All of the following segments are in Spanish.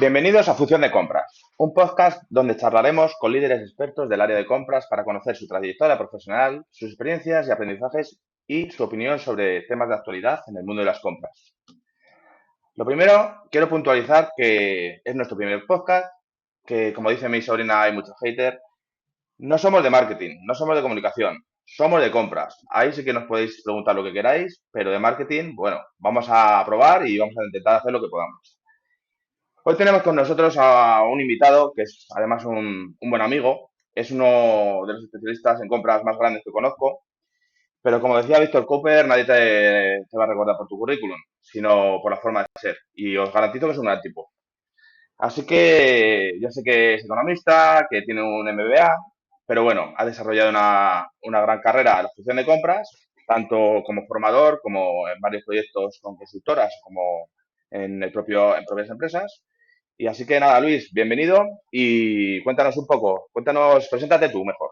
Bienvenidos a Función de Compras, un podcast donde charlaremos con líderes expertos del área de compras para conocer su trayectoria profesional, sus experiencias y aprendizajes y su opinión sobre temas de actualidad en el mundo de las compras. Lo primero, quiero puntualizar que es nuestro primer podcast, que como dice mi sobrina, hay muchos haters. No somos de marketing, no somos de comunicación, somos de compras. Ahí sí que nos podéis preguntar lo que queráis, pero de marketing, bueno, vamos a probar y vamos a intentar hacer lo que podamos. Hoy tenemos con nosotros a un invitado que es además un buen amigo. Es uno de los especialistas en compras más grandes que conozco. Pero como decía Víctor Cooper, nadie te va a recordar por tu currículum, sino por la forma de ser. Y os garantizo que es un gran tipo. Así que yo sé que es economista, que tiene un MBA, pero bueno, ha desarrollado una gran carrera en la función de compras, tanto como formador, como en varios proyectos con consultoras, como en propias empresas. Y así que nada, Luis, bienvenido y cuéntanos un poco, preséntate tú mejor.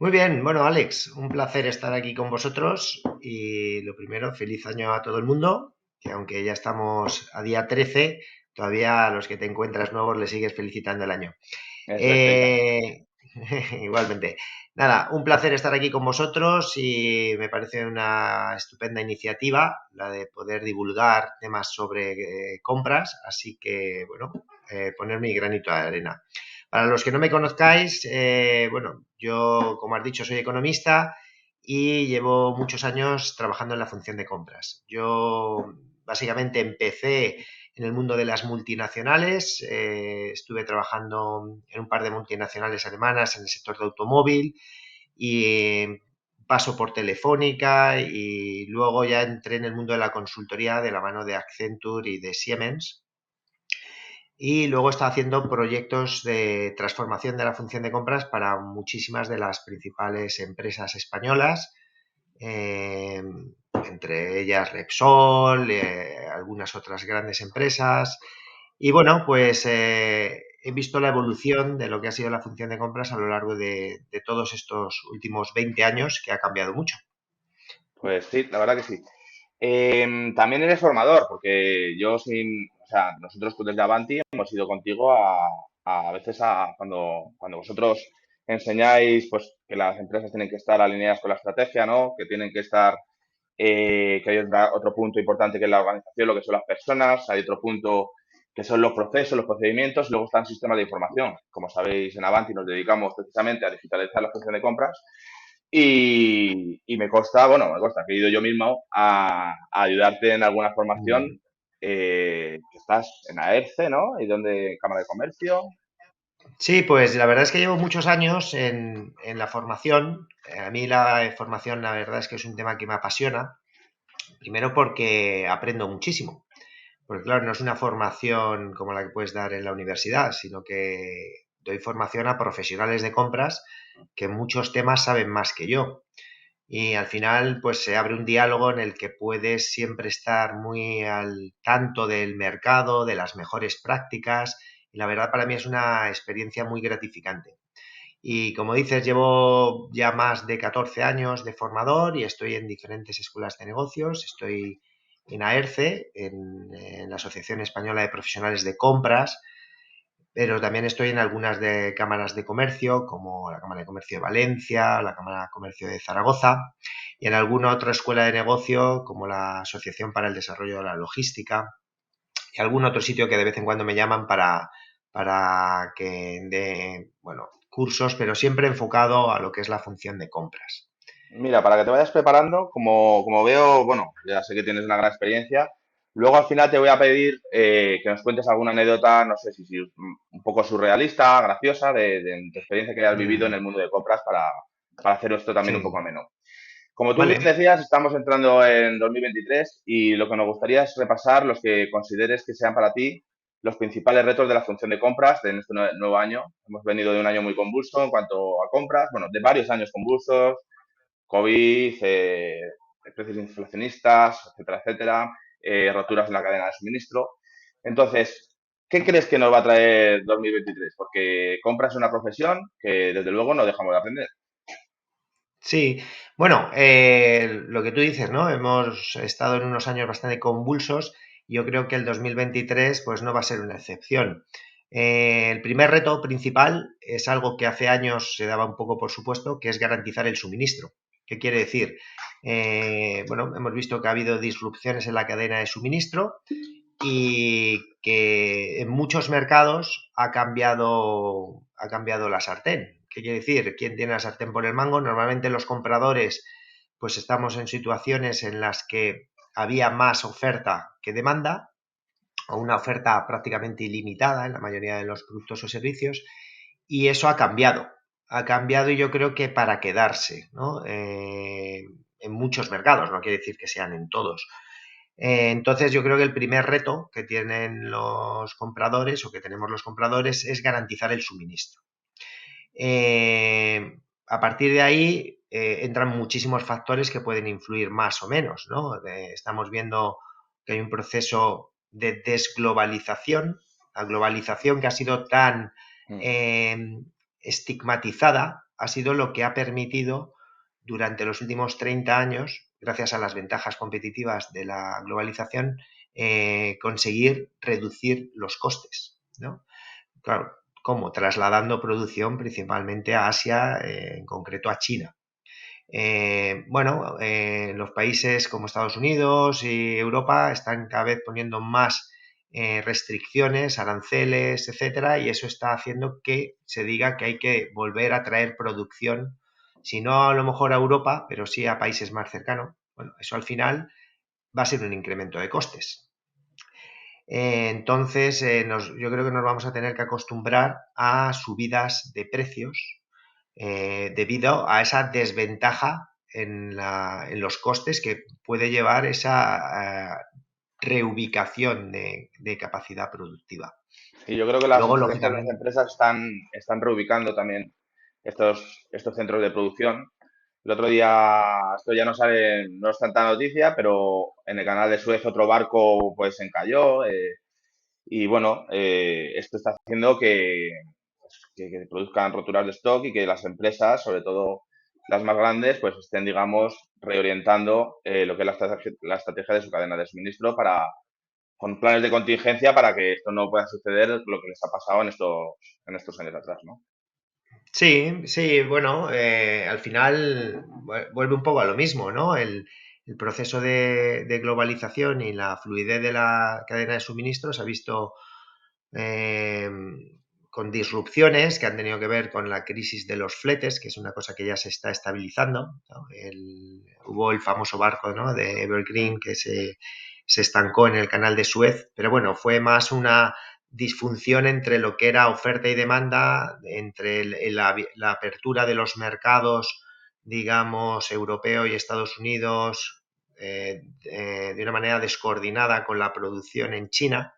Muy bien, bueno, Alex, un placer estar aquí con vosotros y lo primero, feliz año a todo el mundo, que aunque ya estamos a día 13, todavía a los que te encuentras nuevos les sigues felicitando el año. Eso es, venga. Eh, Igualmente. Nada, un placer estar aquí con vosotros y me parece una estupenda iniciativa la de poder divulgar temas sobre compras, así que, bueno, poner mi granito de arena. Para los que no me conozcáis, bueno, yo, como has dicho, soy economista y llevo muchos años trabajando en la función de compras. Yo básicamente empecé en el mundo de las multinacionales, estuve trabajando en un par de multinacionales alemanas en el sector de automóvil y paso por Telefónica y luego ya entré en el mundo de la consultoría de la mano de Accenture y de Siemens y luego está haciendo proyectos de transformación de la función de compras para muchísimas de las principales empresas españolas, eh, entre ellas Repsol, algunas otras grandes empresas. Y bueno, pues he visto la evolución de lo que ha sido la función de compras a lo largo de todos estos últimos 20 años, que ha cambiado mucho. Pues sí, la verdad que sí. También eres formador, porque o sea, nosotros desde Avanti hemos ido contigo a veces cuando vosotros enseñáis pues que las empresas tienen que estar alineadas con la estrategia, ¿no? Que tienen que estar, que hay otro punto importante que es la organización, lo que son las personas, hay otro punto que son los procesos, los procedimientos, y luego están sistemas de información. Como sabéis, en Avanti nos dedicamos precisamente a digitalizar la función de compras y me consta que he ido yo mismo a ayudarte en alguna formación, que estás en AERCE, ¿no? ¿Y dónde? Cámara de Comercio. Sí, pues la verdad es que llevo muchos años en la formación. A mí la formación, la verdad es que es un tema que me apasiona. Primero porque aprendo muchísimo. Porque claro, no es una formación como la que puedes dar en la universidad, sino que doy formación a profesionales de compras que en muchos temas saben más que yo. Y al final, pues se abre un diálogo en el que puedes siempre estar muy al tanto del mercado, de las mejores prácticas. Y la verdad para mí es una experiencia muy gratificante. Y como dices, llevo ya más de 14 años de formador y estoy en diferentes escuelas de negocios. Estoy en AERCE, en la Asociación Española de Profesionales de Compras, pero también estoy en algunas de cámaras de comercio, como la Cámara de Comercio de Valencia, la Cámara de Comercio de Zaragoza, y en alguna otra escuela de negocio, como la Asociación para el Desarrollo de la Logística, y algún otro sitio que de vez en cuando me llaman para que dé, bueno, cursos, pero siempre enfocado a lo que es la función de compras. Mira, para que te vayas preparando, como veo, bueno, ya sé que tienes una gran experiencia. Luego al final te voy a pedir, que nos cuentes alguna anécdota, no sé si un poco surrealista, graciosa, de tu experiencia que hayas vivido en Mm, el mundo de compras para hacer esto también un poco sí, ameno. Como tú bien vale. decías, estamos entrando en 2023 y lo que nos gustaría es repasar los que consideres que sean para ti los principales retos de la función de compras de este nuevo año. Hemos venido de un año muy convulso en cuanto a compras, bueno, de varios años convulsos, COVID, precios inflacionistas, etcétera, etcétera, roturas en la cadena de suministro. Entonces, ¿qué crees que nos va a traer 2023? Porque compras es una profesión que desde luego no dejamos de aprender. Sí, bueno, lo que tú dices, ¿no? Hemos estado en unos años bastante convulsos Yo creo que el 2023 pues no va a ser una excepción. El primer reto principal es algo que hace años se daba un poco por supuesto, que es garantizar el suministro. ¿Qué quiere decir? Bueno, hemos visto que ha habido disrupciones en la cadena de suministro y que en muchos mercados ha cambiado la sartén. ¿Qué quiere decir? ¿Quién tiene la sartén por el mango? Normalmente los compradores pues estamos en situaciones en las que había más oferta que demanda, o una oferta prácticamente ilimitada en la mayoría de los productos o servicios, y eso ha cambiado. Ha cambiado y yo creo que para quedarse, ¿no? En muchos mercados, no quiere decir que sean en todos. Entonces yo creo que el primer reto que tienen los compradores o que tenemos los compradores es garantizar el suministro. A partir de ahí entran muchísimos factores que pueden influir más o menos, ¿no? Estamos viendo que hay un proceso de desglobalización, la globalización que ha sido tan estigmatizada, ha sido lo que ha permitido durante los últimos 30 años, gracias a las ventajas competitivas de la globalización, conseguir reducir los costes, ¿no? Claro, ¿cómo? Trasladando producción principalmente a Asia, en concreto a China. Los países como Estados Unidos y Europa están cada vez poniendo más restricciones, aranceles, etcétera, y eso está haciendo que se diga que hay que volver a traer producción, si no a lo mejor a Europa, pero sí a países más cercanos. Bueno, eso al final va a ser un incremento de costes. Yo creo que nos vamos a tener que acostumbrar a subidas de precios debido a esa desventaja en los costes que puede llevar esa reubicación de capacidad productiva. Y yo creo que las Luego, estrategias de las lógicamente, empresas están reubicando también estos centros de producción. El otro día, esto ya no sale, no es tanta noticia, pero en el canal de Suez otro barco pues se encalló. Y bueno, esto está haciendo que produzcan roturas de stock y que las empresas, sobre todo las más grandes, pues estén, digamos, reorientando lo que es la estrategia de su cadena de suministro con planes de contingencia para que esto no pueda suceder lo que les ha pasado en estos años atrás, ¿no? sí, sí, bueno, al final vuelve un poco a lo mismo, ¿no? El proceso de globalización y la fluidez de la cadena de suministro se ha visto eh, con disrupciones que han tenido que ver con la crisis de los fletes, que es una cosa que ya se está estabilizando, ¿no? Hubo el famoso barco, ¿no?, de Evergreen que se estancó en el canal de Suez, pero bueno, fue más una disfunción entre lo que era oferta y demanda, entre la apertura de los mercados, digamos, europeo y Estados Unidos, de una manera descoordinada con la producción en China,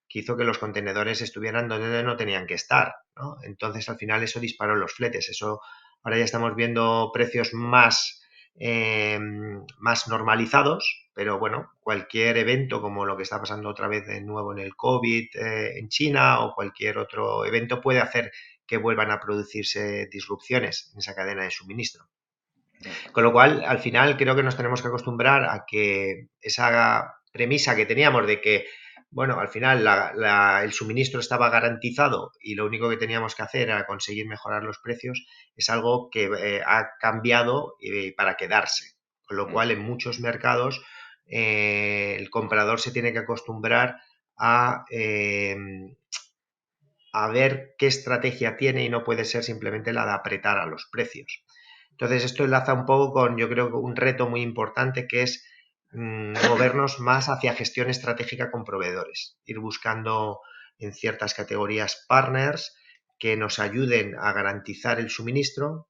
que hizo que los contenedores estuvieran donde no tenían que estar, ¿no? Entonces, al final, eso disparó los fletes. Eso, ahora ya estamos viendo precios más normalizados, pero bueno, cualquier evento como lo que está pasando otra vez de nuevo en el COVID en China o cualquier otro evento puede hacer que vuelvan a producirse disrupciones en esa cadena de suministro. Con lo cual, al final, creo que nos tenemos que acostumbrar a que esa premisa que teníamos de que, bueno, al final el suministro estaba garantizado y lo único que teníamos que hacer era conseguir mejorar los precios, es algo que ha cambiado para quedarse. Con lo cual, en muchos mercados, el comprador se tiene que acostumbrar a ver qué estrategia tiene y no puede ser simplemente la de apretar a los precios. Entonces, esto enlaza un poco con, yo creo, un reto muy importante que es movernos más hacia gestión estratégica con proveedores, ir buscando en ciertas categorías partners que nos ayuden a garantizar el suministro,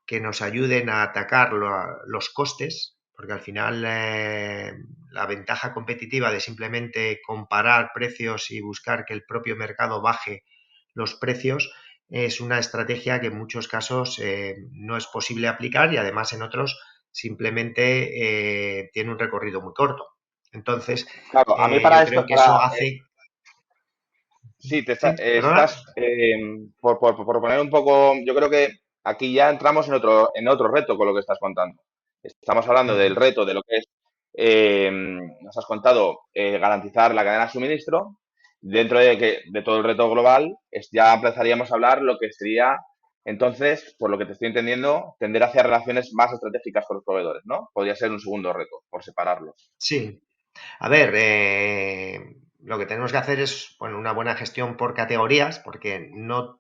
que nos ayuden a atacar los costes, porque al final la ventaja competitiva de simplemente comparar precios y buscar que el propio mercado baje los precios es una estrategia que en muchos casos no es posible aplicar y además en otros simplemente tiene un recorrido muy corto. Entonces, Claro, a mí para yo esto, creo que eso hace... sí, ¿Sí? ¿Perdona? por poner un poco, yo creo que aquí ya entramos en otro reto con lo que estás contando. Estamos hablando del reto de lo que es nos has contado garantizar la cadena de suministro. Dentro de todo el reto global, ya empezaríamos a hablar lo que sería, entonces, por lo que te estoy entendiendo, tender hacia relaciones más estratégicas con los proveedores, ¿no? Podría ser un segundo reto, por separarlos. Sí. A ver, lo que tenemos que hacer es, bueno, una buena gestión por categorías, porque no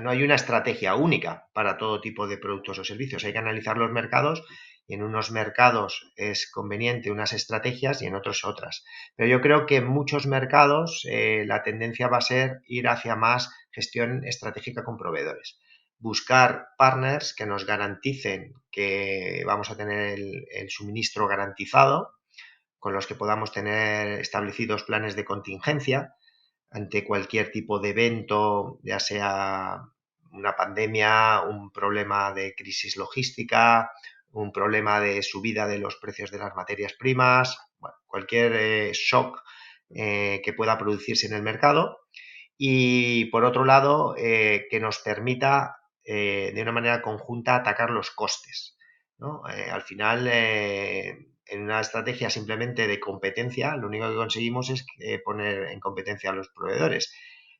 hay una estrategia única para todo tipo de productos o servicios. Hay que analizar los mercados y en unos mercados es conveniente unas estrategias y en otros otras. Pero yo creo que en muchos mercados la tendencia va a ser ir hacia más gestión estratégica con proveedores. Buscar partners que nos garanticen que vamos a tener el suministro garantizado, con los que podamos tener establecidos planes de contingencia ante cualquier tipo de evento, ya sea una pandemia, un problema de crisis logística, un problema de subida de los precios de las materias primas, bueno, cualquier shock que pueda producirse en el mercado. Y por otro lado, que nos permita de una manera conjunta atacar los costes, ¿no? Al final, en una estrategia simplemente de competencia, lo único que conseguimos es poner en competencia a los proveedores.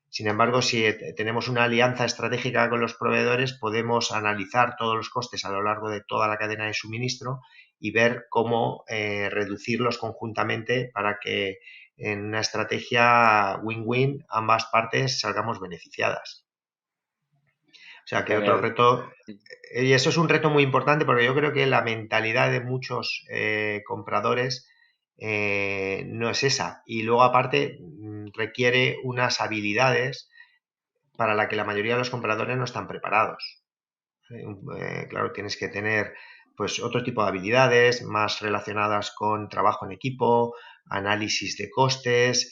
Sin embargo, si tenemos una alianza estratégica con los proveedores, podemos analizar todos los costes a lo largo de toda la cadena de suministro y ver cómo reducirlos conjuntamente para que en una estrategia win-win ambas partes salgamos beneficiadas. O sea que otro Genial. reto, y eso es un reto muy importante porque yo creo que la mentalidad de muchos compradores no es esa. Y luego aparte requiere unas habilidades para las que la mayoría de los compradores no están preparados. Claro, tienes que tener pues otro tipo de habilidades más relacionadas con trabajo en equipo, análisis de costes,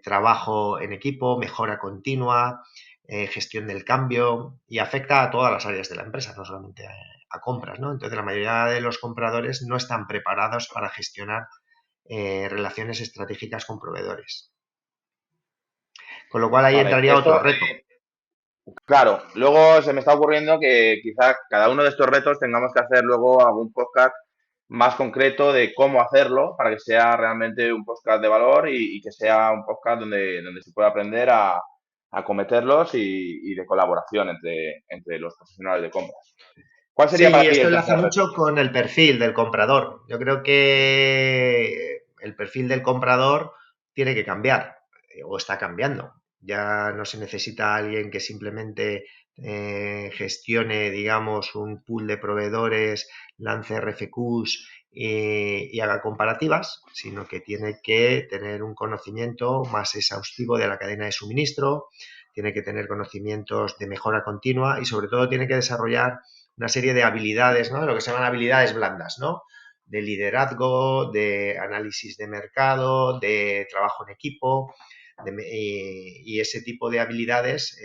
trabajo en equipo, mejora continua, gestión del cambio y afecta a todas las áreas de la empresa, no solamente a compras, ¿no? Entonces la mayoría de los compradores no están preparados para gestionar relaciones estratégicas con proveedores. Con lo cual ahí Vale, entraría otro esto, reto. claro, luego se me está ocurriendo que quizás cada uno de estos retos tengamos que hacer luego algún podcast más concreto de cómo hacerlo para que sea realmente un podcast de valor y que sea un podcast donde se pueda aprender a cometerlos y de colaboración entre los profesionales de compras. ¿Cuál sería para Sí, ti esto el enlaza tercer reto? mucho con el perfil del comprador. Yo creo que el perfil del comprador tiene que cambiar o está cambiando. Ya no se necesita alguien que simplemente gestione, digamos, un pool de proveedores, lance RFQs y haga comparativas, sino que tiene que tener un conocimiento más exhaustivo de la cadena de suministro, tiene que tener conocimientos de mejora continua y sobre todo tiene que desarrollar una serie de habilidades, ¿no? Lo que se llaman habilidades blandas, ¿no? De liderazgo, de análisis de mercado, de trabajo en equipo, y ese tipo de habilidades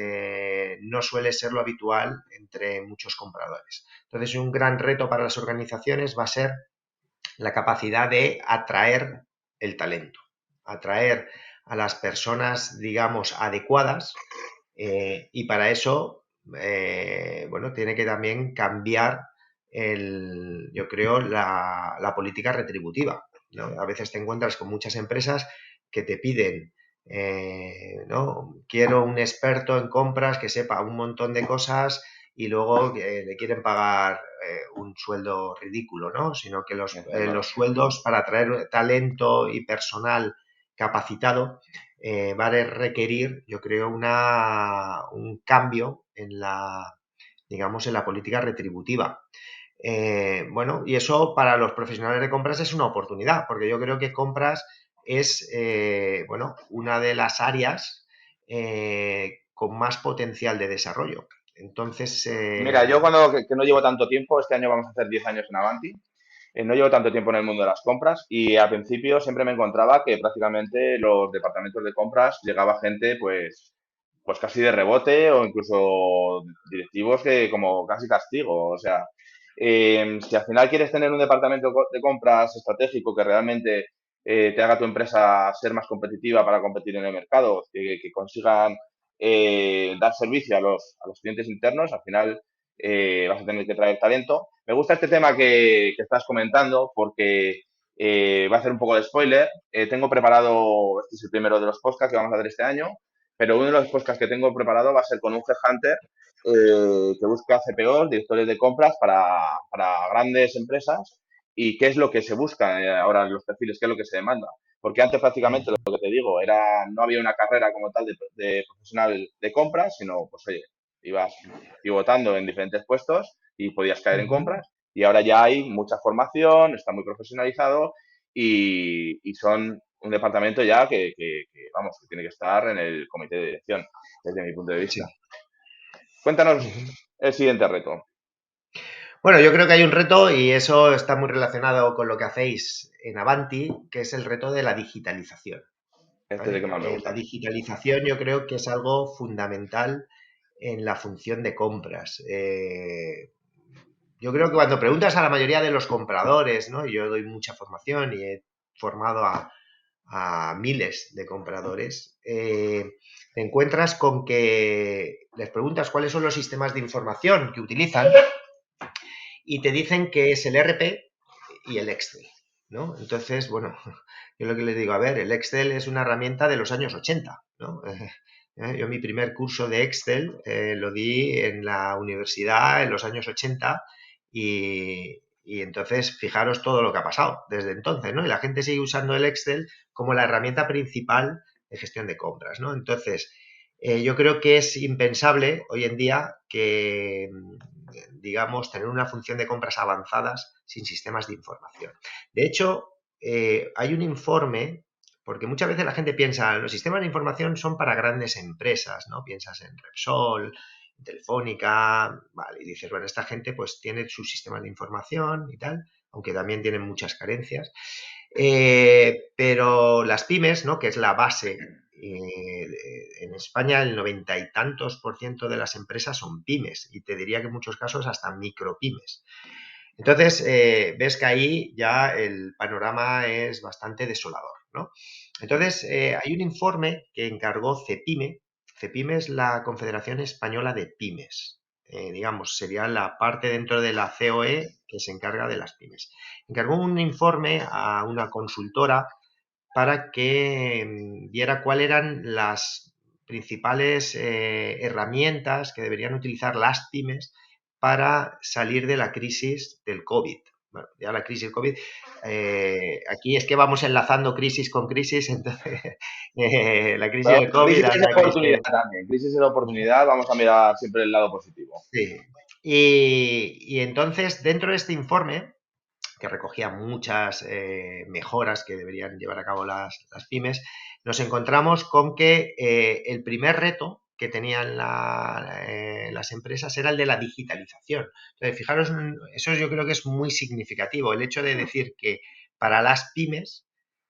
no suele ser lo habitual entre muchos compradores. Entonces, un gran reto para las organizaciones va a ser la capacidad de atraer el talento, atraer a las personas, digamos, adecuadas y para eso, bueno, tiene que también cambiar yo creo, la política retributiva, ¿no? A veces te encuentras con muchas empresas que te piden, ¿no? Quiero un experto en compras que sepa un montón de cosas y luego le quieren pagar un sueldo ridículo, ¿no? Sino que los Claro. sueldos para atraer talento y personal capacitado va a requerir, yo creo, un cambio en digamos, en la política retributiva. Bueno, y eso para los profesionales de compras es una oportunidad, porque yo creo que compras es, bueno, una de las áreas con más potencial de desarrollo. Entonces, Mira, yo que no llevo tanto tiempo, este año vamos a hacer 10 años en Avanti, no llevo tanto tiempo en el mundo de las compras y al principio siempre me encontraba que prácticamente los departamentos de compras llegaba gente pues casi de rebote o incluso directivos que como casi castigo. O sea, si al final quieres tener un departamento de compras estratégico que realmente te haga tu empresa ser más competitiva para competir en el mercado, que consigan dar servicio a los clientes internos, al final vas a tener que traer talento. Me gusta este tema que estás comentando porque va a hacer un poco de spoiler. Tengo preparado, este es el primero de los podcasts que vamos a hacer este año, pero uno de los podcasts que tengo preparado va a ser con un headhunter que busca CPOs, directores de compras para grandes empresas y qué es lo que se busca ahora en los perfiles, qué es lo que se demanda. Porque antes prácticamente lo que te digo era, no había una carrera como tal de profesional de compras, sino pues oye, ibas pivotando en diferentes puestos y podías caer en Ujú. compras. Y ahora ya hay mucha formación, está muy profesionalizado y son un departamento ya vamos, que tiene que estar en el comité de dirección, desde mi punto de vista. Sí. Cuéntanos Ujú. el siguiente reto. Bueno, yo creo que hay un reto y eso está muy relacionado con lo que hacéis en Avanti, que es el reto de la digitalización. Este es el que ¿Vale? más me La gusta a mí. digitalización yo creo que es algo fundamental en la función de compras. Yo creo que cuando preguntas a la mayoría de los compradores, ¿no? Yo doy mucha formación y he formado a miles de compradores, te encuentras con que les preguntas cuáles son los sistemas de información que utilizan y te dicen que es el RP y el Excel, ¿no? Entonces, bueno, yo lo que les digo, a ver, el Excel es una herramienta de los años 80, ¿no? Yo mi primer curso de Excel lo di en la universidad en los años 80 y entonces fijaros todo lo que ha pasado desde entonces, ¿no? Y la gente sigue usando el Excel como la herramienta principal de gestión de compras, ¿no? Entonces, yo creo que es impensable hoy en día que, digamos, tener una función de compras avanzadas sin sistemas de información. De hecho, hay un informe, porque muchas veces la gente piensa, los sistemas de información son para grandes empresas, ¿no? Piensas en Repsol, Telefónica, vale, y dices, bueno, esta gente pues tiene sus sistemas de información y tal, aunque también tienen muchas carencias. Pero las pymes, ¿no? Que es la base, en España el 90 y tantos % de las empresas son pymes y te diría que en muchos casos hasta micropymes. Entonces, ves que ahí ya el panorama es bastante desolador, ¿no? Entonces, hay un informe que encargó CEPIME. CEPIME es la Confederación Española de Pymes. Digamos, sería la parte dentro de la COE que se encarga de las pymes. Encargó un informe a una consultora para que viera cuáles eran las principales herramientas que deberían utilizar las pymes para salir de la crisis del COVID. Bueno, ya la crisis del COVID, aquí es que vamos enlazando crisis con crisis, entonces la crisis Pero del COVID crisis es de anda que es oportunidad que... también. Crisis es de oportunidad. Vamos a mirar siempre el lado positivo. Sí. Y entonces, dentro de este informe, que recogía muchas mejoras que deberían llevar a cabo las pymes, nos encontramos con que el primer reto que tenían las empresas era el de la digitalización. Entonces, fijaros, eso yo creo que es muy significativo, el hecho de decir que para las pymes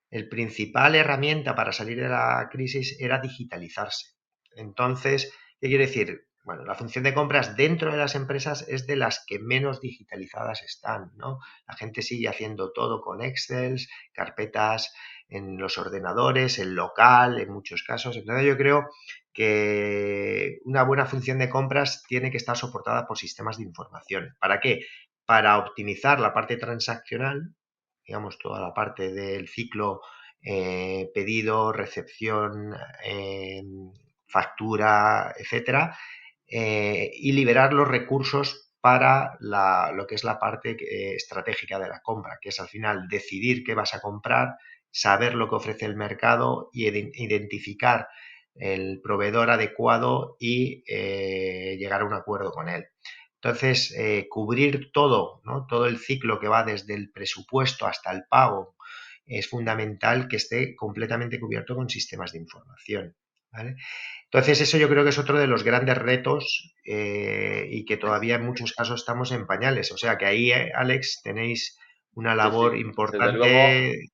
el principal herramienta para salir de la crisis era digitalizarse. Entonces, ¿qué quiere decir? Bueno, la función de compras dentro de las empresas es de las que menos digitalizadas están, ¿no? La gente sigue haciendo todo con Excel, carpetas en los ordenadores, en local, en muchos casos. Entonces yo creo que una buena función de compras tiene que estar soportada por sistemas de información. ¿Para qué? Para optimizar la parte transaccional, digamos, toda la parte del ciclo pedido, recepción, factura, etcétera, y liberar los recursos para lo que es la parte estratégica de la compra, que es al final decidir qué vas a comprar, saber lo que ofrece el mercado y identificar el proveedor adecuado y llegar a un acuerdo con él. Entonces, cubrir todo, ¿no? Todo el ciclo que va desde el presupuesto hasta el pago es fundamental que esté completamente cubierto con sistemas de información. ¿Vale? Entonces, eso yo creo que es otro de los grandes retos y que todavía en muchos casos estamos en pañales. O sea que ahí, Alex, tenéis una Sí, sí. labor Desde luego, importante.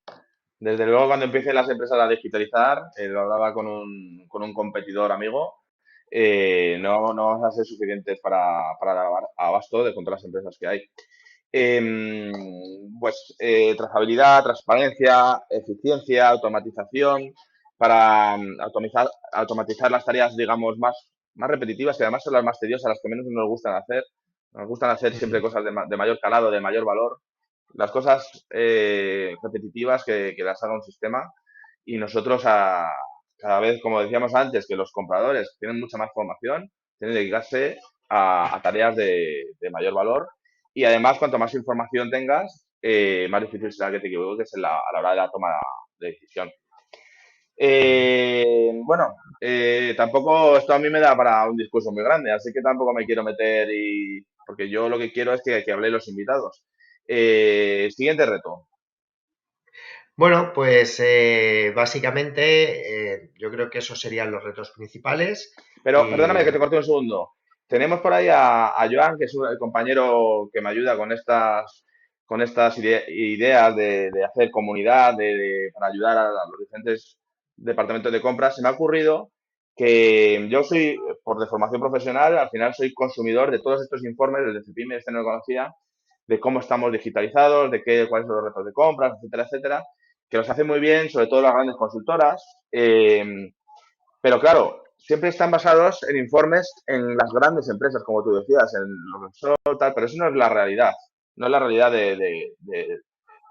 desde luego cuando empiecen las empresas a digitalizar, lo hablaba con un competidor amigo, no vamos a ser suficientes para dar abasto de contra las empresas que hay. Trazabilidad, transparencia, eficiencia, automatización, para automatizar las tareas, digamos, más repetitivas, que además son las más tediosas, las que menos nos gustan hacer, Nos gustan hacer siempre Ujú. cosas de mayor calado, de mayor valor. Las cosas repetitivas que las haga un sistema y nosotros cada vez, como decíamos antes, que los compradores tienen mucha más formación, tienen que dedicarse a tareas de mayor valor y además cuanto más información tengas, más difícil será que te equivoques a la hora de la toma de decisión. Ujú. Bueno, tampoco esto a mí me da para un discurso muy grande, así que tampoco me quiero meter porque yo lo que quiero es que hablen los invitados. Siguiente reto. Bueno, pues básicamente yo creo que esos serían los retos principales. Pero perdóname que te corte un segundo. Tenemos por ahí a Joan, que es el compañero que me ayuda con estas ideas de hacer comunidad, para ayudar a los diferentes departamentos de compras. Se me ha ocurrido que yo soy, por de formación profesional, al final soy consumidor de todos estos informes, desde CEPIME, este no lo conocía, de cómo estamos digitalizados, cuáles son los retos de compras, etcétera, etcétera, que los hace muy bien, sobre todo las grandes consultoras. Pero claro, siempre están basados en informes en las grandes empresas, como tú decías, en lo que son tal, pero eso no es la realidad. No es la realidad del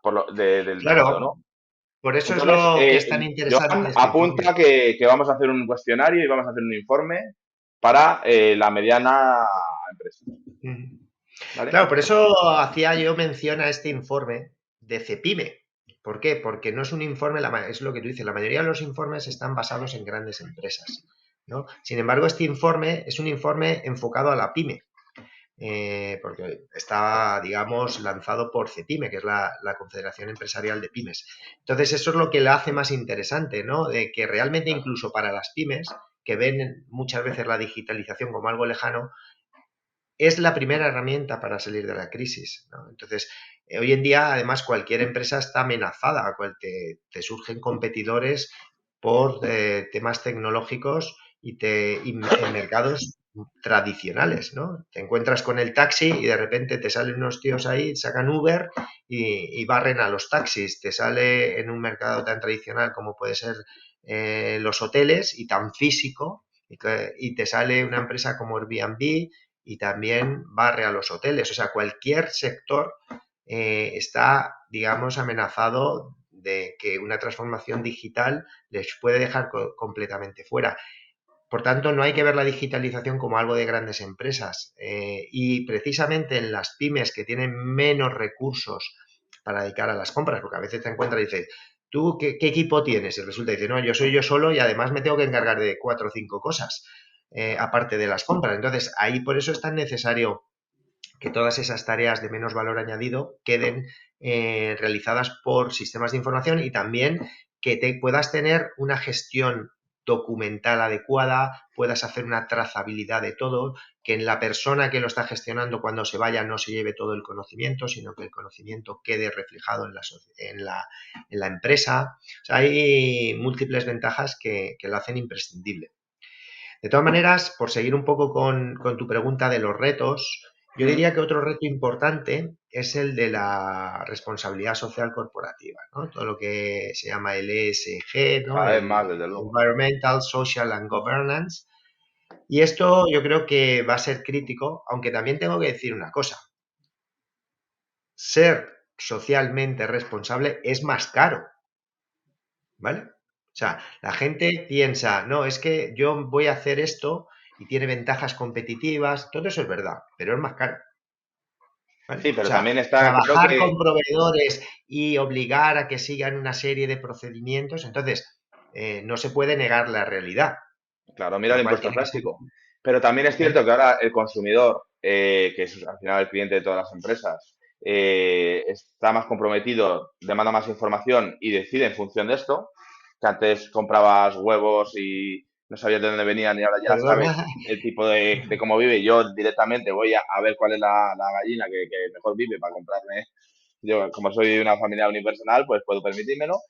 mercado, Claro, ¿no? por eso es Entonces, lo que es tan Joan interesante este apunta informe. que vamos a hacer un cuestionario y vamos a hacer un informe para la mediana empresa, Ujú. ¿vale? Claro, por eso hacía yo mención a este informe de CEPIME. ¿Por qué? Porque no es un informe, es lo que tú dices, la mayoría de los informes están basados en grandes empresas, ¿no? Sin embargo, este informe es un informe enfocado a la pyme, porque está, digamos, lanzado por CEPIME, que es la Confederación Empresarial de Pymes. Entonces, eso es lo que le hace más interesante, ¿no? De que realmente incluso para las pymes, que ven muchas veces la digitalización como algo lejano, es la primera herramienta para salir de la crisis, ¿no? Entonces, hoy en día, además, cualquier empresa está amenazada, te surgen competidores por temas tecnológicos en mercados tradicionales, ¿no? Te encuentras con el taxi y de repente te salen unos tíos ahí, sacan Uber y barren a los taxis. Te sale en un mercado tan tradicional como puede ser los hoteles y tan físico, y te sale una empresa como Airbnb y también barre a los hoteles. O sea, cualquier sector está, digamos, amenazado de que una transformación digital les puede dejar completamente fuera. Por tanto, no hay que ver la digitalización como algo de grandes empresas. Y precisamente en las pymes que tienen menos recursos para dedicar a las compras, porque a veces te encuentras y dices, ¿tú qué equipo tienes? Y resulta que dice, no, yo soy yo solo y además me tengo que encargar de 4 o 5 cosas, aparte de las compras. Entonces, ahí por eso es tan necesario que todas esas tareas de menos valor añadido queden realizadas por sistemas de información y también que te puedas tener una gestión documental adecuada, puedas hacer una trazabilidad de todo, que en la persona que lo está gestionando cuando se vaya no se lleve todo el conocimiento, sino que el conocimiento quede reflejado en la empresa. O sea, hay múltiples ventajas que lo hacen imprescindible. De todas maneras, por seguir un poco con tu pregunta de los retos, yo Mm. diría que otro reto importante es el de la responsabilidad social corporativa, ¿no? Todo lo que se llama el ESG, ¿no? Cada vez El más, desde luego. Environmental, Social and Governance. Y esto yo creo que va a ser crítico, aunque también tengo que decir una cosa. Ser socialmente responsable es más caro, ¿vale? O sea, la gente piensa, no, es que yo voy a hacer esto y tiene ventajas competitivas, todo eso es verdad, pero es más caro, ¿vale? Sí, O pero sea, también está claro trabajar que, con proveedores y obligar a que sigan una serie de procedimientos, entonces no se puede negar la realidad, claro, mira con el lo cual impuesto al tiene que ser... plástico. Pero también es ¿eh? cierto que ahora el consumidor, que es al final el cliente de todas las empresas, está más comprometido, demanda más información y decide en función de esto, que antes comprabas huevos y no sabías de dónde venían y ahora ya Perdona, sabes el tipo de cómo vive. Yo directamente voy a ver cuál es la gallina que mejor vive para comprarme. Yo, como soy de una familia unipersonal, pues puedo permitírmelo.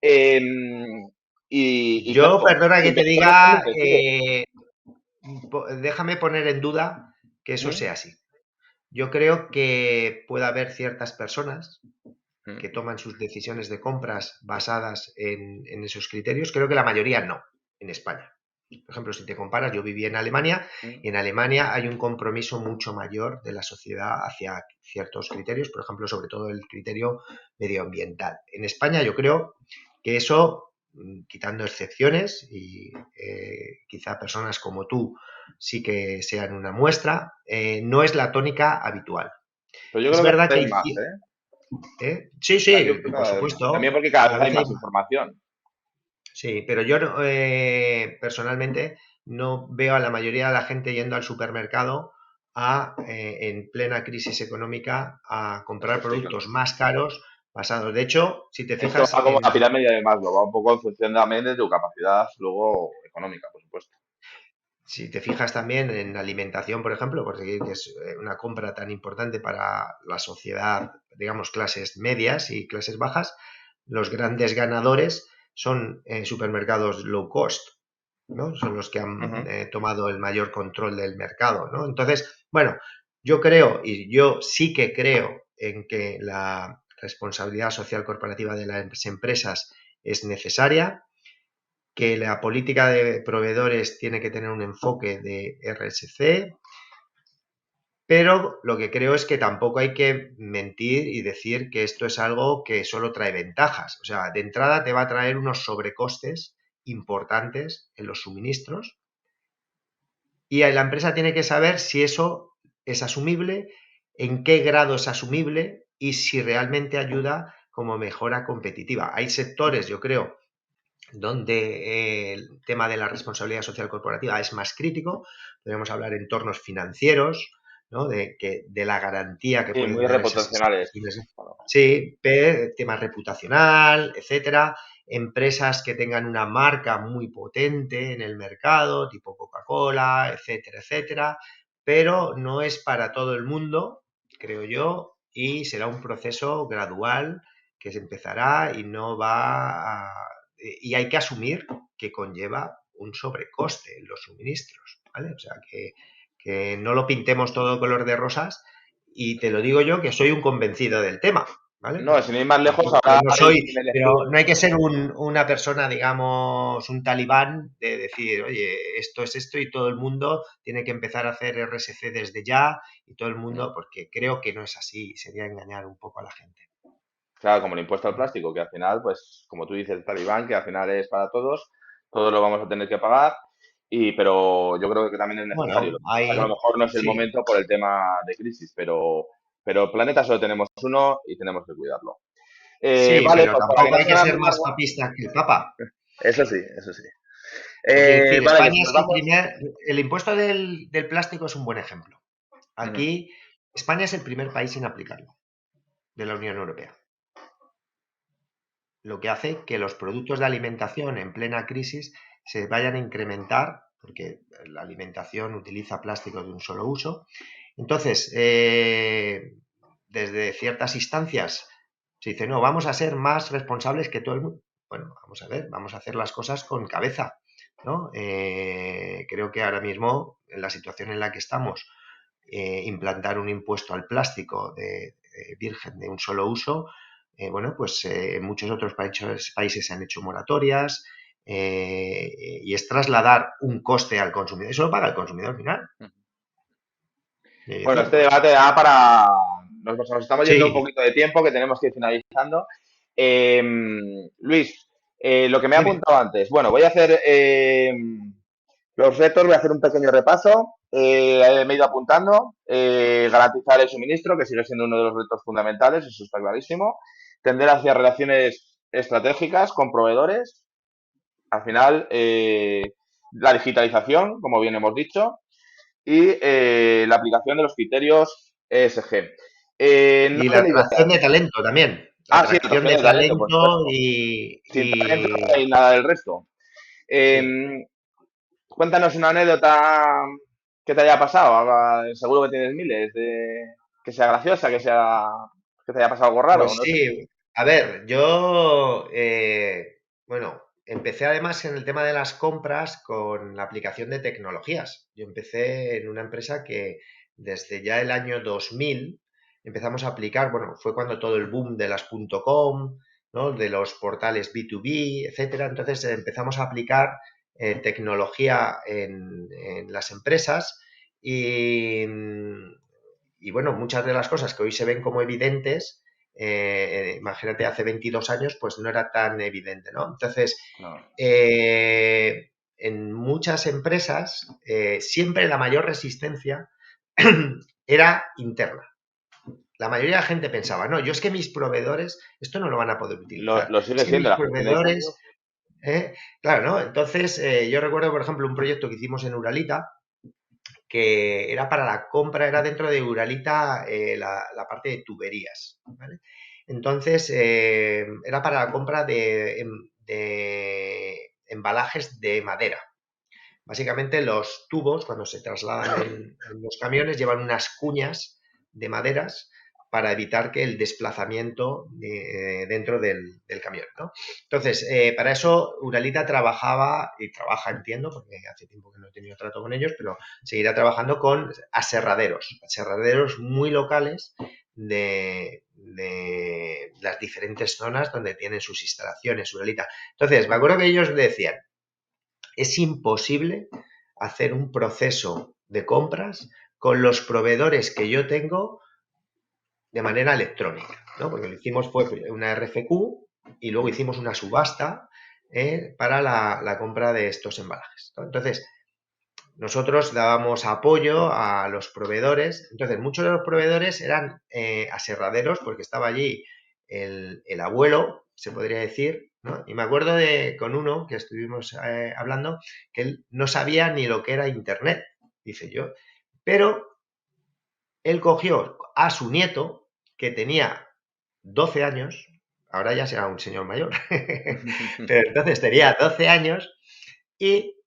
Em, y yo, claro, perdona que el te mercado también diga, decide. déjame poner en duda que eso ¿Mm? sea así. Yo creo que puede haber ciertas personas ¿Mm? que toman sus decisiones de compras basadas en esos criterios. Creo que la mayoría no, en España. Por ejemplo, si te comparas, yo viví en Alemania Mm. y en Alemania hay un compromiso mucho mayor de la sociedad hacia ciertos criterios, por ejemplo, sobre todo el criterio medioambiental. En España yo creo que eso, quitando excepciones y quizá personas como tú sí que sean una muestra, no es la tónica habitual. Pero yo Es creo que verdad cada que vez más, ¿eh? Sí, O sea, yo sí, creo que por cada vez más. supuesto, También porque cada cada vez hay vez hay más más. información. Sí, pero yo personalmente no veo a la mayoría de la gente yendo al supermercado en plena crisis económica a comprar Eso sí que productos no. más caros basados. De hecho, si te Esto fijas va como la pirámide de Maslow, va un poco en función también de tu capacidad luego económica, por supuesto. si te fijas también en alimentación, por ejemplo, porque es una compra tan importante para la sociedad, digamos, clases medias y clases bajas, los grandes ganadores son supermercados low cost, ¿no? Son los que han Ujú. tomado el mayor control del mercado, ¿no? Entonces, bueno, yo creo, y yo sí que creo en que la responsabilidad social corporativa de las empresas es necesaria, que la política de proveedores tiene que tener un enfoque de RSC, pero lo que creo es que tampoco hay que mentir y decir que esto es algo que solo trae ventajas. O sea, de entrada te va a traer unos sobrecostes importantes en los suministros y la empresa tiene que saber si eso es asumible, en qué grado es asumible y si realmente ayuda como mejora competitiva. Hay sectores, yo creo, donde el tema de la responsabilidad social corporativa es más crítico. Podemos hablar en entornos financieros, ¿no? De la garantía que Sí, pueden muy dar esas reputacionales. instituciones. Bueno, Sí, tema reputacional, etcétera. Empresas que tengan una marca muy potente en el mercado, tipo Coca-Cola, etcétera, etcétera. Pero no es para todo el mundo, creo yo, y será un proceso gradual que se empezará y no va a y hay que asumir que conlleva un sobrecoste en los suministros, ¿vale? O sea, que no lo pintemos todo color de rosas y te lo digo yo que soy un convencido del tema, ¿vale? no, sin ir más lejos, Tampoco ahora no hay soy, el pero estudio. no hay que ser una persona, digamos, un talibán de decir, oye, esto es esto y todo el mundo tiene que empezar a hacer RSC desde ya y todo el mundo, porque creo que no es así, sería engañar un poco a la gente. Claro, como el impuesto al plástico, que al final, pues, como tú dices, el talibán, que al final es para todos lo vamos a tener que pagar, pero yo creo que también es necesario. Bueno, Lo que pasa es que a lo hay, mejor no es el sí, momento por el tema de crisis, pero el planeta solo tenemos uno y tenemos que cuidarlo. sí, Vale, pero pues para que tampoco no hay sea que nada ser muy más largo, papista que el Papa. eso sí, eso sí. Hay que decir, Vale, que si España nos es el vamos. primer, el impuesto del plástico es un buen ejemplo. Ujú. Aquí, España es el primer país en aplicarlo de la Unión Europea, lo que hace que los productos de alimentación en plena crisis se vayan a incrementar, porque la alimentación utiliza plástico de un solo uso. Entonces, desde ciertas instancias se dice, no, vamos a ser más responsables que todo el mundo. Bueno, vamos a ver, vamos a hacer las cosas con cabeza, ¿no? Creo que ahora mismo, en la situación en la que estamos, implantar un impuesto al plástico de virgen de un solo uso, bueno, pues en muchos otros países se han hecho moratorias y es trasladar un coste al consumidor. Eso lo paga el consumidor final. Y Bueno, decir, este pues debate da para. Nos estamos yendo un sí, poquito de tiempo, que tenemos que ir finalizando. Luis, lo que me he dime. apuntado antes. Bueno, voy a hacer los retos, voy a hacer un pequeño repaso. Me he ido apuntando. Garantizar el suministro, que sigue siendo uno de los retos fundamentales, eso está clarísimo. Tender hacia relaciones estratégicas con proveedores. Al final, la digitalización, como bien hemos dicho, y la aplicación de los criterios ESG. No Y lo la he leído. atracción de talento también. La Ah, sí, atracción atracción de de talento, por talento supuesto. Sin talento no y hay nada del resto. sí. Cuéntanos una anécdota que te haya pasado. Seguro que tienes miles de que sea graciosa, que te haya pasado algo raro, Pues no sé. sí, a ver, yo, bueno, empecé además en el tema de las compras con la aplicación de tecnologías. Yo empecé en una empresa que desde ya el año 2000 empezamos a aplicar, bueno, fue cuando todo el boom de las .com, ¿no? De los portales B2B, etcétera. Entonces empezamos a aplicar tecnología en las empresas y, y, bueno, muchas de las cosas que hoy se ven como evidentes, imagínate hace 22 años, pues no era tan evidente, ¿no? Entonces, No. en muchas empresas siempre la mayor resistencia era interna. La mayoría de la gente pensaba, no, yo es que mis proveedores esto no lo van a poder utilizar. Lo Es sigue que siendo mis la gestión de cambio. proveedores, claro, ¿no? Entonces, yo recuerdo, por ejemplo, un proyecto que hicimos en Uralita, que era para la compra, era dentro de Uralita la parte de tuberías, ¿vale? Entonces, era para la compra de embalajes de madera. Básicamente los tubos, cuando se trasladan en los camiones, llevan unas cuñas de maderas para evitar que el desplazamiento dentro del camión, ¿no? Entonces, para eso Uralita trabajaba, y trabaja, entiendo, porque hace tiempo que no he tenido trato con ellos, pero seguirá trabajando con aserraderos muy locales de las diferentes zonas donde tienen sus instalaciones, Uralita. Entonces, me acuerdo que ellos decían, es imposible hacer un proceso de compras con los proveedores que yo tengo de manera electrónica, ¿no? Porque lo hicimos fue una RFQ y luego hicimos una subasta para la compra de estos embalajes, ¿no? Entonces, nosotros dábamos apoyo a los proveedores. Entonces, muchos de los proveedores eran aserraderos porque estaba allí el abuelo, se podría decir, ¿no? Y me acuerdo con uno que estuvimos hablando que él no sabía ni lo que era Internet, dice yo. Pero él cogió a su nieto, que tenía 12 años, ahora ya será un señor mayor, pero entonces tenía 12 años y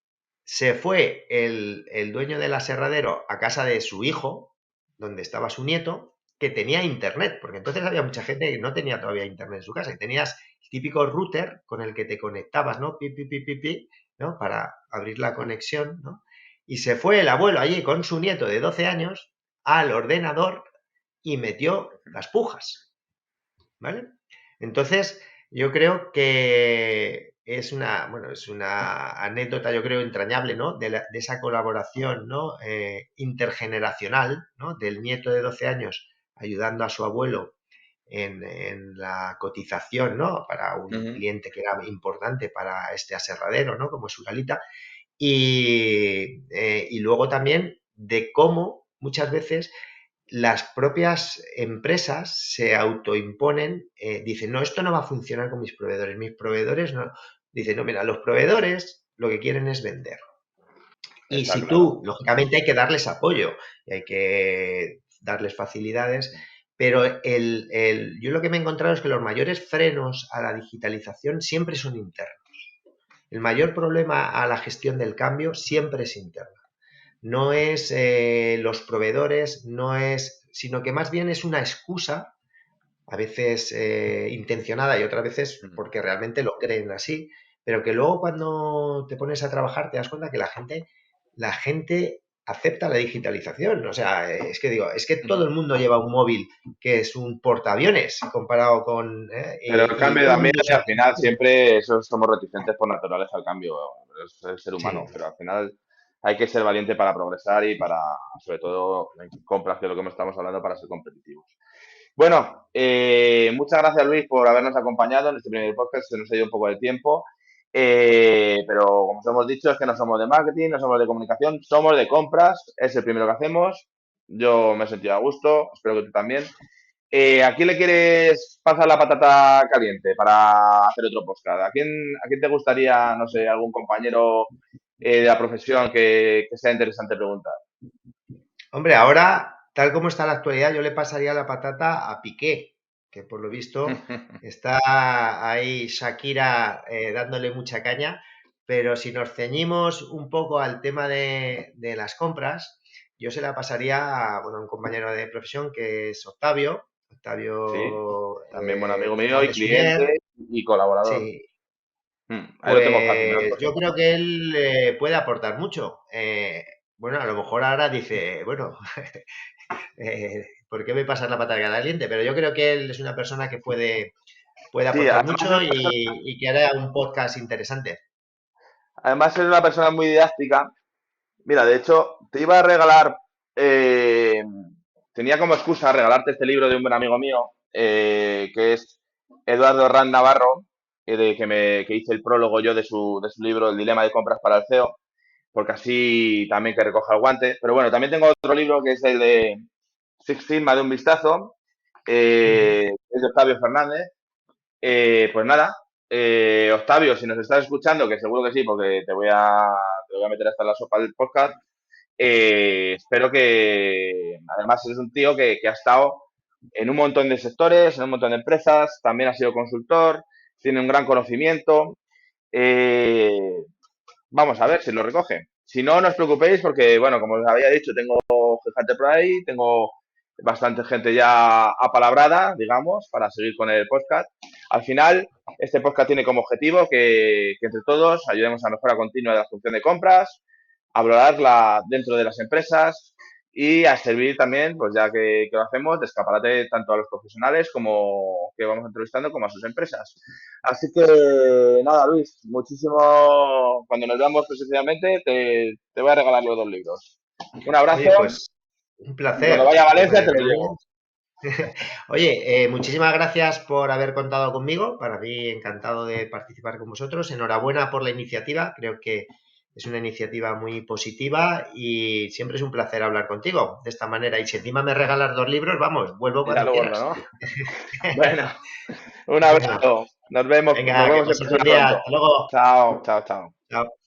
se fue el dueño del aserradero a casa de su hijo, donde estaba su nieto, que tenía internet, porque entonces había mucha gente que no tenía todavía internet en su casa, y tenías el típico router con el que te conectabas, ¿no? Pi, pi, pi, pi, pi, ¿no? Para abrir la conexión, ¿no? Y se fue el abuelo allí con su nieto de 12 años al ordenador y metió las pujas, ¿vale? Entonces, yo creo que es una anécdota, yo creo, entrañable, ¿no? De esa colaboración, ¿no? Intergeneracional, ¿no? Del nieto de 12 años ayudando a su abuelo en la cotización, ¿no? Para un Ujú. cliente que era importante para este aserradero, ¿no? Como es Uralita. Y luego también de cómo muchas veces las propias empresas se autoimponen, dicen, no, esto no va a funcionar con mis proveedores no. Dicen, no, mira, los proveedores lo que quieren es vender. Y Está si claro. tú, lógicamente hay que darles apoyo, y hay que darles facilidades, pero yo lo que me he encontrado es que los mayores frenos a la digitalización siempre son internos. El mayor problema a la gestión del cambio siempre es interno. No es los proveedores, no es, sino que más bien es una excusa, a veces intencionada y otras veces Ujú. porque realmente lo creen así, pero que luego cuando te pones a trabajar te das cuenta que la gente acepta la digitalización. O sea, es que digo, es que todo Ujú. el mundo lleva un móvil que es un portaaviones comparado con, Pero el y cambio todo el también, mundo al sabe. final, siempre eso somos reticentes por naturaleza al cambio, es el ser Sí. humano, pero al final hay que ser valiente para progresar y para, sobre todo, en compras, que es lo que estamos hablando, para ser competitivos. Bueno, muchas gracias Luis por habernos acompañado en este primer podcast, se nos ha ido un poco de tiempo, pero como os hemos dicho, es que no somos de marketing, no somos de comunicación, somos de compras, es el primero que hacemos, yo me he sentido a gusto, espero que tú también. ¿A quién le quieres pasar la patata caliente para hacer otro podcast? ¿A quién te gustaría, no sé, algún compañero de la profesión que sea interesante preguntar? Hombre, ahora, tal como está la actualidad, yo le pasaría la patata a Piqué, que por lo visto está ahí Shakira dándole mucha caña, pero si nos ceñimos un poco al tema de las compras, yo se la pasaría a, bueno, a un compañero de profesión que es Octavio, Sí, Octavio también buen amigo mío y Fernández Suñer, cliente y colaborador. sí, Ahí lo tengo fácil, me lo has pues puesto yo creo fácil. que él puede aportar mucho. Bueno, a lo mejor ahora dice, bueno, ¿por qué me pasas la pata caliente? Pero yo creo que él es una persona que puede Sí, aportar además es mucho una persona, y que hará un podcast interesante. Además, eres una persona muy didáctica. Mira, de hecho, te iba a regalar, eh, tenía como excusa regalarte este libro de un buen amigo mío, que es Eduardo Ranz Navarro, que hice el prólogo yo de su libro El dilema de compras para el CEO, porque así también que recoja el guante. Pero bueno, también tengo otro libro que es el de Six Sigma de un vistazo, Ujú. es de Octavio Fernández. Pues nada, Octavio, si nos estás escuchando, que seguro que sí, porque te voy a meter hasta la sopa del podcast. Espero que, además, eres un tío que ha estado en un montón de sectores, en un montón de empresas, también ha sido consultor, tiene un gran conocimiento. eh, Vamos a ver si lo recoge. Si no, no os preocupéis porque, bueno, como os había dicho, tengo gente por ahí, tengo bastante gente ya apalabrada, digamos, para seguir con el podcast. Al final, este podcast tiene como objetivo que entre todos ayudemos a mejora continua de la función de compras, a valorarla dentro de las empresas y a servir también, pues ya que lo hacemos, de escaparate tanto a los profesionales como que vamos entrevistando como a sus empresas. Así que nada, Luis, muchísimo. Cuando nos veamos presencialmente, te voy a regalar los dos libros. Un abrazo Oye, pues un y cuando placer. vaya a Me Valencia te parece lo muy llevo. bien. Oye, muchísimas gracias por haber contado conmigo. Para mí, encantado de participar con vosotros. Enhorabuena por la iniciativa. Creo que es una iniciativa muy positiva y siempre es un placer hablar contigo de esta manera. Y si encima me regalas dos libros, vamos, vuelvo Ya cuando lo gordo, quieras. ¿no? Bueno, un Bueno, abrazo. Nos vemos venga, que en pases persona buen día. pronto. Hasta luego. Chao, chao, chao. Chao.